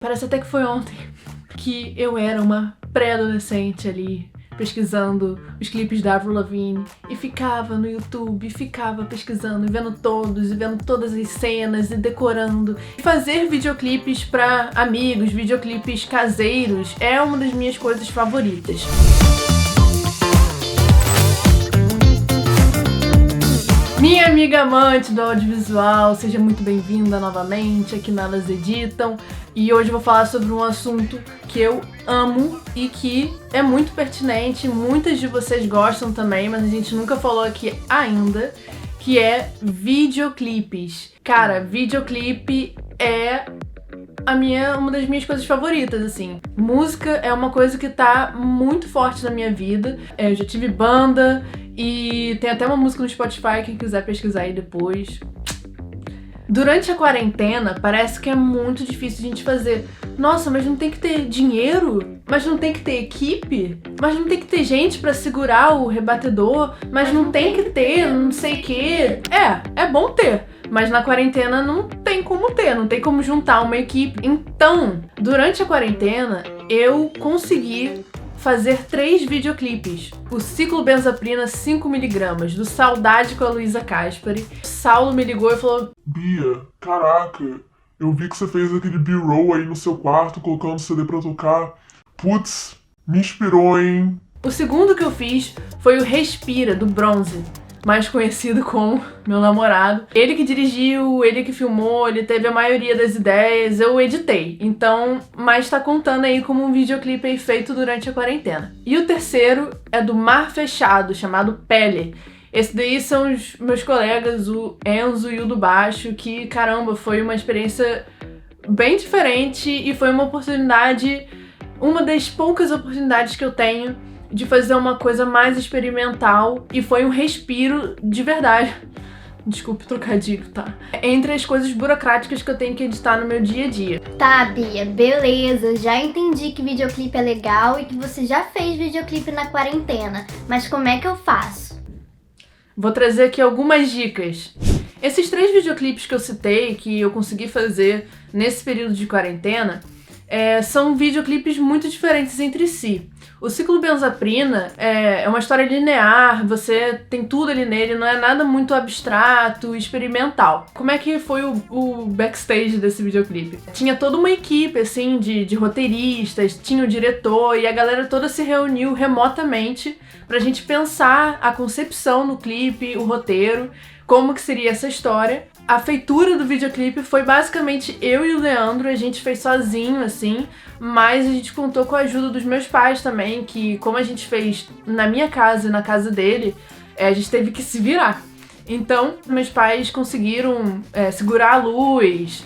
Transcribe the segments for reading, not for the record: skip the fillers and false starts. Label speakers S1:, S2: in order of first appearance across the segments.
S1: Parece até que foi ontem que eu era uma pré-adolescente ali, pesquisando os clipes da Avril Lavigne e ficava no YouTube, ficava pesquisando e vendo todos, e vendo todas as cenas e decorando. Fazer videoclipes pra amigos, videoclipes caseiros é uma das minhas coisas favoritas. Minha amiga amante do audiovisual, seja muito bem-vinda novamente aqui na Elas Editam. E hoje eu vou falar sobre um assunto que eu amo e que é muito pertinente, muitas de vocês gostam também, mas a gente nunca falou aqui ainda, que é videoclipes. Cara, videoclipe é uma das minhas coisas favoritas, assim. Música é uma coisa que tá muito forte na minha vida. Eu já tive banda e tem até uma música no Spotify, quem quiser pesquisar aí depois. Durante a quarentena, parece que é muito difícil a gente fazer. Nossa, mas não tem que ter dinheiro? Mas não tem que ter equipe? Mas não tem que ter gente pra segurar o rebatedor? Mas não tem que ter não sei o quê? É bom ter. Mas na quarentena não tem como ter, não tem como juntar uma equipe. Então, durante a quarentena, eu consegui fazer 3 videoclipes. O Ciclobenzaprina 5mg, do Saudade com a Luísa Caspari. Saulo me ligou e falou:
S2: Bia, caraca, eu vi que você fez aquele B-roll aí no seu quarto, colocando o CD pra tocar. Putz, me inspirou, hein?
S1: O segundo que eu fiz foi o Respira, do Bronze, mais conhecido como meu namorado. Ele que dirigiu, ele que filmou, ele teve a maioria das ideias, eu editei. Então, mas tá contando aí como um videoclipe aí feito durante a quarentena. E o terceiro é do Mar Fechado, chamado Pele. Esse daí são os meus colegas, o Enzo e o do baixo, que, caramba, foi uma experiência bem diferente e foi uma oportunidade, uma das poucas oportunidades que eu tenho de fazer uma coisa mais experimental, e foi um respiro de verdade. Desculpe o trocadilho, tá? Entre as coisas burocráticas que eu tenho que editar no meu dia a dia.
S3: Tá, Bia, beleza. Já entendi que videoclipe é legal e que você já fez videoclipe na quarentena. Mas como é que eu faço?
S1: Vou trazer aqui algumas dicas. Esses 3 videoclipes que eu citei, que eu consegui fazer nesse período de quarentena, são videoclipes muito diferentes entre si. O Ciclobenzaprina é uma história linear, você tem tudo ali nele, não é nada muito abstrato, experimental. Como é que foi o backstage desse videoclipe? Tinha toda uma equipe, assim, de roteiristas, tinha o diretor, e a galera toda se reuniu remotamente pra gente pensar a concepção no clipe, o roteiro, como que seria essa história. A feitura do videoclipe foi basicamente eu e o Leandro, a gente fez sozinho, assim, mas a gente contou com a ajuda dos meus pais também, que como a gente fez na minha casa e na casa dele, a gente teve que se virar. Então, meus pais conseguiram segurar a luz,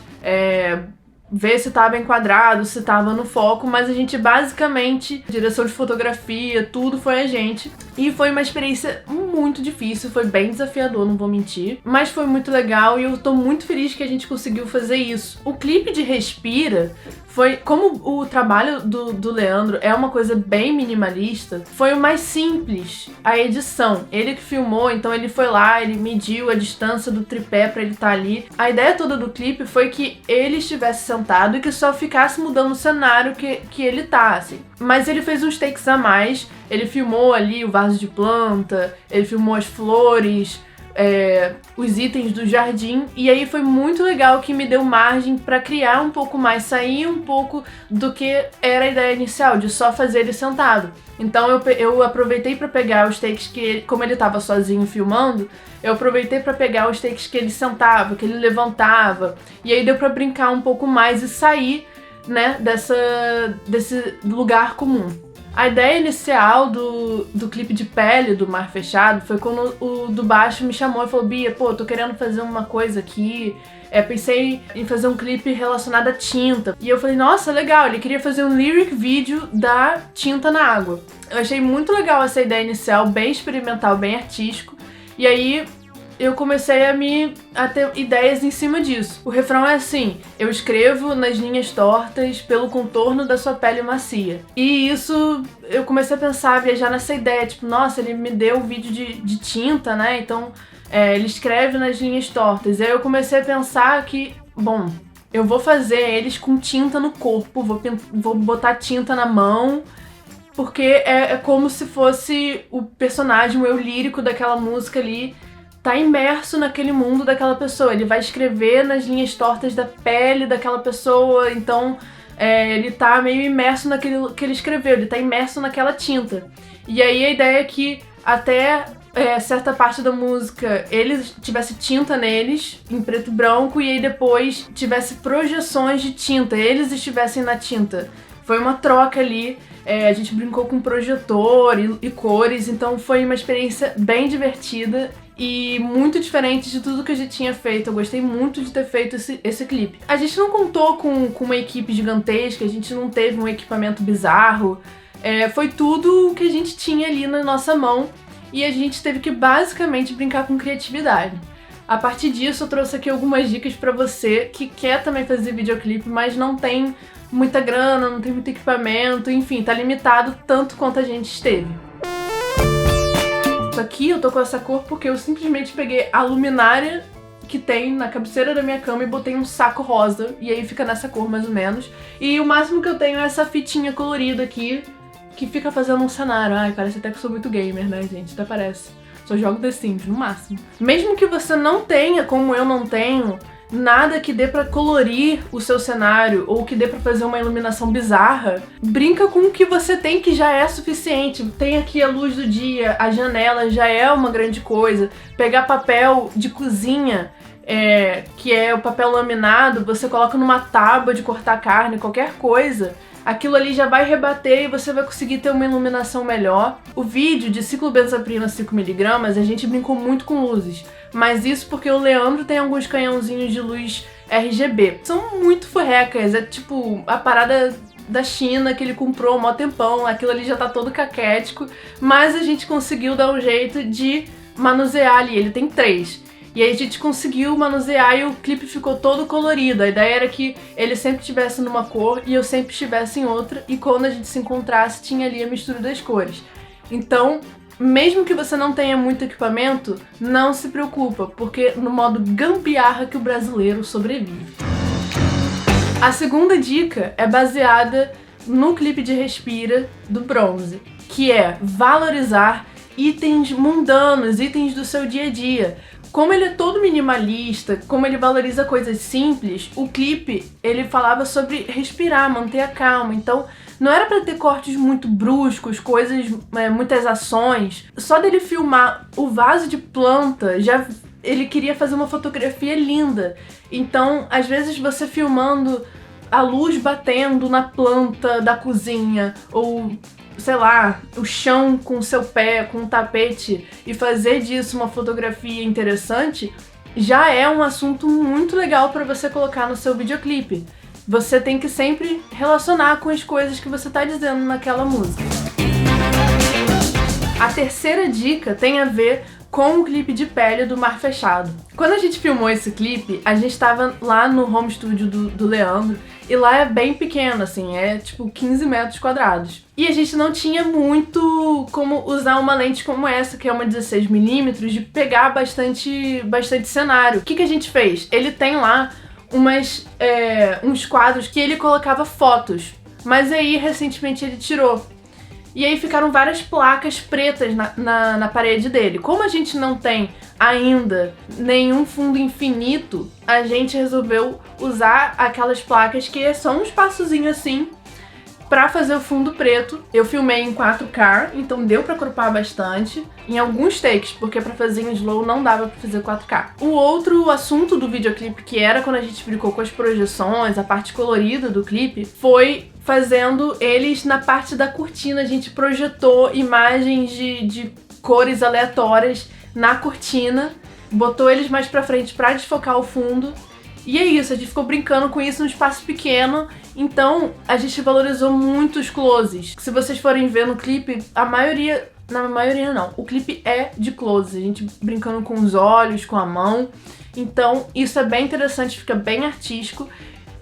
S1: ver se estava enquadrado, se estava no foco, mas a gente basicamente, direção de fotografia, tudo foi a gente. E foi uma experiência muito difícil, foi bem desafiador, não vou mentir, mas foi muito legal e eu tô muito feliz que a gente conseguiu fazer isso. O clipe de Respira foi, como o trabalho do Leandro é uma coisa bem minimalista, foi o mais simples, a edição. Ele que filmou, então ele foi lá, ele mediu a distância do tripé pra ele estar ali. A ideia toda do clipe foi que ele estivesse sentado e que só ficasse mudando o cenário que ele tá, assim. Mas ele fez uns takes a mais, ele filmou ali o vaso de planta, ele filmou as flores, os itens do jardim, e aí foi muito legal, que me deu margem pra criar um pouco mais, sair um pouco do que era a ideia inicial, de só fazer ele sentado. Então eu aproveitei pra pegar os takes que ele, como ele tava sozinho filmando, eu aproveitei pra pegar os takes que ele sentava, que ele levantava, e aí deu pra brincar um pouco mais e sair, né, desse lugar comum. A ideia inicial do clipe de Pele, do Mar Fechado, foi quando o do baixo me chamou e falou: Bia, pô, tô querendo fazer uma coisa aqui, pensei em fazer um clipe relacionado à tinta. E eu falei: nossa, legal, ele queria fazer um lyric video da tinta na água. Eu achei muito legal essa ideia inicial, bem experimental, bem artístico, e aí eu comecei a ter ideias em cima disso. O refrão é assim: eu escrevo nas linhas tortas pelo contorno da sua pele macia. E isso, eu comecei a pensar, a viajar nessa ideia, tipo, nossa, ele me deu um vídeo de tinta, né, então ele escreve nas linhas tortas. E aí eu comecei a pensar que, bom, eu vou fazer eles com tinta no corpo, vou botar tinta na mão, porque é como se fosse o personagem, o eu lírico daquela música ali, tá imerso naquele mundo daquela pessoa. Ele vai escrever nas linhas tortas da pele daquela pessoa, então ele tá meio imerso naquilo que ele escreveu, ele tá imerso naquela tinta. E aí a ideia é que até certa parte da música eles tivesse tinta neles, em preto e branco, e aí depois tivesse projeções de tinta, eles estivessem na tinta. Foi uma troca ali, a gente brincou com projetor e cores, então foi uma experiência bem divertida e muito diferente de tudo que a gente tinha feito. Eu gostei muito de ter feito esse clipe. A gente não contou com uma equipe gigantesca, a gente não teve um equipamento bizarro, foi tudo o que a gente tinha ali na nossa mão e a gente teve que basicamente brincar com criatividade. A partir disso eu trouxe aqui algumas dicas pra você que quer também fazer videoclipe, mas não tem muita grana, não tem muito equipamento, enfim, tá limitado tanto quanto a gente esteve. Aqui eu tô com essa cor porque eu simplesmente peguei a luminária que tem na cabeceira da minha cama e botei um saco rosa, e aí fica nessa cor mais ou menos. E o máximo que eu tenho é essa fitinha colorida aqui, que fica fazendo um cenário. Ai, parece até que eu sou muito gamer, né, gente? Até parece. Só jogo The Sims, no máximo. Mesmo que você não tenha, como eu não tenho, nada que dê pra colorir o seu cenário ou que dê pra fazer uma iluminação bizarra, brinca com o que você tem, que já é suficiente. Tem aqui a luz do dia, a janela já é uma grande coisa. Pegar papel de cozinha, que é o papel laminado, você coloca numa tábua de cortar carne, qualquer coisa, aquilo ali já vai rebater e você vai conseguir ter uma iluminação melhor. O vídeo de ciclobenzaprina 5mg, a gente brincou muito com luzes, mas isso porque o Leandro tem alguns canhãozinhos de luz RGB. São muito furrecas, é tipo a parada da China que ele comprou há mó tempão, aquilo ali já tá todo caquético, mas a gente conseguiu dar um jeito de manusear ali, ele tem 3. E aí a gente conseguiu manusear e o clipe ficou todo colorido. A ideia era que ele sempre estivesse numa cor e eu sempre estivesse em outra, e quando a gente se encontrasse tinha ali a mistura das cores. Então, mesmo que você não tenha muito equipamento, não se preocupa, porque no modo gambiarra que o brasileiro sobrevive. A segunda dica é baseada no clipe de Respira do Bronze, que é valorizar itens mundanos, itens do seu dia a dia. Como ele é todo minimalista, como ele valoriza coisas simples, o clipe ele falava sobre respirar, manter a calma. Então não era pra ter cortes muito bruscos, coisas, muitas ações. Só dele filmar o vaso de planta, já ele queria fazer uma fotografia linda. Então, às vezes você filmando a luz batendo na planta da cozinha, ou sei lá, o chão com o seu pé, com um tapete, e fazer disso uma fotografia interessante, já é um assunto muito legal para você colocar no seu videoclipe. Você tem que sempre relacionar com as coisas que você tá dizendo naquela música. A terceira dica tem a ver com o clipe de pele do Mar Fechado. Quando a gente filmou esse clipe, a gente tava lá no home studio do Leandro, e lá é bem pequeno, assim, é tipo 15 metros quadrados. E a gente não tinha muito como usar uma lente como essa, que é uma 16mm, de pegar bastante cenário. O que a gente fez? Ele tem lá uns quadros que ele colocava fotos, mas aí recentemente ele tirou. E aí ficaram várias placas pretas na parede dele. Como a gente não tem ainda nenhum fundo infinito, a gente resolveu usar aquelas placas que são um espaçozinho assim pra fazer o fundo preto. Eu filmei em 4K, então deu pra cropar bastante em alguns takes, porque pra fazer em slow não dava pra fazer 4K. O outro assunto do videoclipe, que era quando a gente brincou com as projeções, a parte colorida do clipe, foi fazendo eles na parte da cortina. A gente projetou imagens de cores aleatórias na cortina, botou eles mais pra frente pra desfocar o fundo. E é isso, a gente ficou brincando com isso num espaço pequeno, então a gente valorizou muito os closes. Se vocês forem ver no clipe, na maioria não, o clipe é de close, a gente brincando com os olhos, com a mão, então isso é bem interessante, fica bem artístico.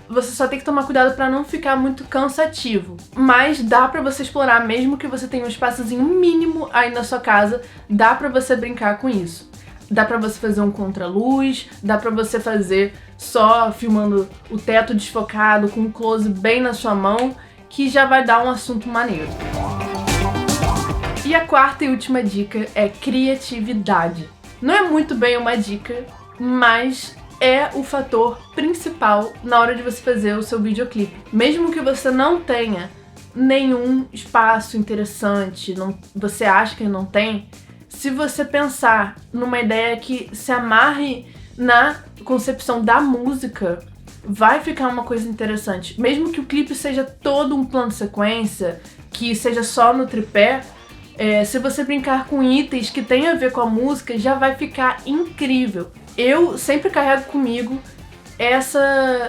S1: Você só tem que tomar cuidado pra não ficar muito cansativo, mas dá pra você explorar, mesmo que você tenha um espaçozinho mínimo aí na sua casa, dá pra você brincar com isso. Dá pra você fazer um contraluz, dá pra você fazer só filmando o teto desfocado, com um close bem na sua mão, que já vai dar um assunto maneiro. E a quarta e última dica é criatividade. Não é muito bem uma dica, mas é o fator principal na hora de você fazer o seu videoclipe. Mesmo que você não tenha nenhum espaço interessante, você acha que não tem, se você pensar numa ideia que se amarre na concepção da música, vai ficar uma coisa interessante. Mesmo que o clipe seja todo um plano de sequência, que seja só no tripé, se você brincar com itens que tem a ver com a música, já vai ficar incrível. Eu sempre carrego comigo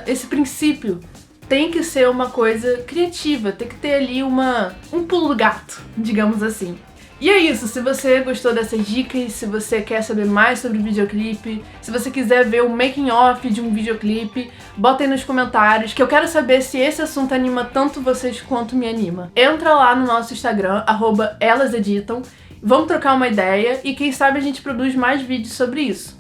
S1: esse princípio. Tem que ser uma coisa criativa, tem que ter ali um pulo do gato, digamos assim. E é isso, se você gostou dessas dicas, se você quer saber mais sobre videoclipe, se você quiser ver o making of de um videoclipe, bota aí nos comentários, que eu quero saber se esse assunto anima tanto vocês quanto me anima. Entra lá no nosso Instagram, @elaseditam, vamos trocar uma ideia e quem sabe a gente produz mais vídeos sobre isso.